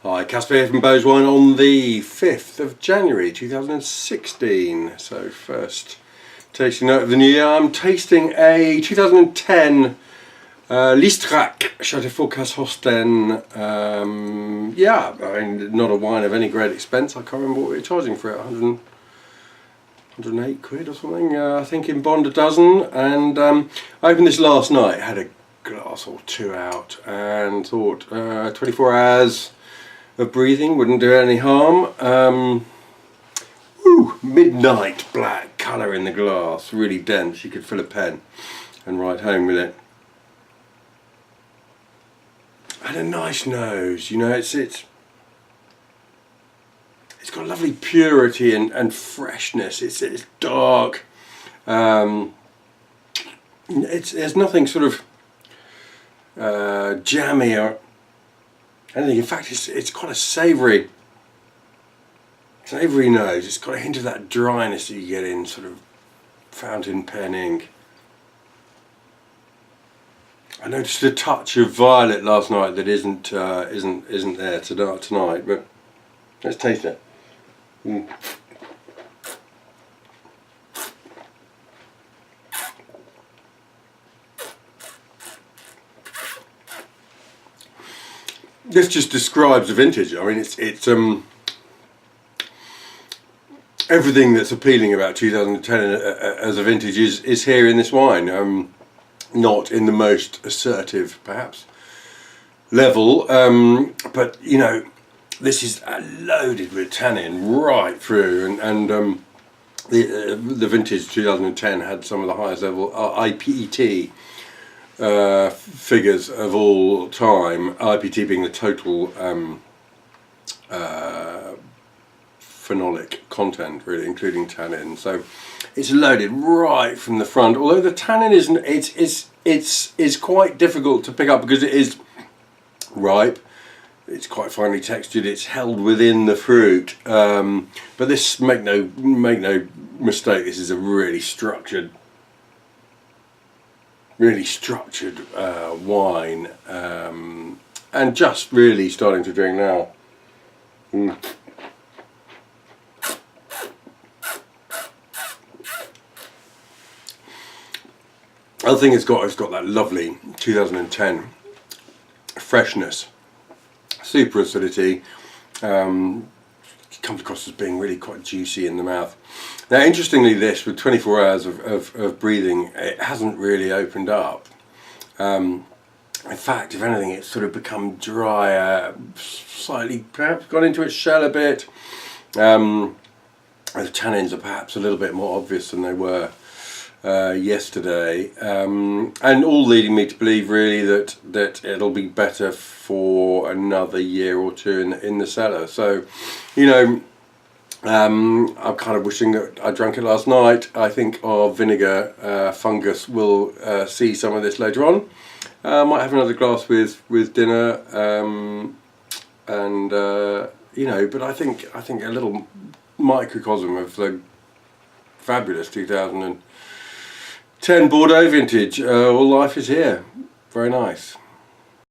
Hi, Caspar here from Bowes Wine on the 5th of January 2016. So first tasting note of the new year. I'm tasting a 2010 Listrac Chateau Fourcas Hosten. Yeah, I mean, not a wine of any great expense. I can't remember what we were charging for it, 108 quid or something, I think in Bond a dozen. And I opened this last night, had a glass or two out and thought 24 hours of breathing wouldn't do any harm. Midnight black colour in the glass, really dense. You could fill a pen and write home with it. And a nice nose, you know. It's got lovely purity and freshness. It's dark. There's nothing sort of jammy or anything. In fact, it's quite a savoury nose. It's got a hint of that dryness that you get in sort of fountain pen ink. I noticed a touch of violet last night that isn't there tonight. But let's taste it. This just describes the vintage. I mean, it's everything that's appealing about 2010 as a vintage is here in this wine. Not in the most assertive, perhaps, level, but you know, this is loaded with tannin right through, and the vintage 2010 had some of the highest level IPET figures of all time, IPT being the total phenolic content, really, including tannin. So it's loaded right from the front, although the tannin isn't, it's quite difficult to pick up because it is ripe, it's quite finely textured, it's held within the fruit, but this, make no mistake, this is a really structured wine, and just really starting to drink now. Other thing it's got that lovely 2010 freshness, super acidity, comes across as being really quite juicy in the mouth. Now, interestingly, this with 24 hours of breathing, it hasn't really opened up. In fact, if anything, it's sort of become drier, slightly, perhaps gone into its shell a bit. The tannins are perhaps a little bit more obvious than they were yesterday, and all leading me to believe really that it'll be better for another year or two in the cellar. So, you know, I'm kind of wishing that I drank it last night. I think our vinegar fungus will see some of this later on. Might have another glass with dinner, and you know, but I think a little microcosm of the fabulous 2010 Bordeaux vintage. All life is here. Very nice.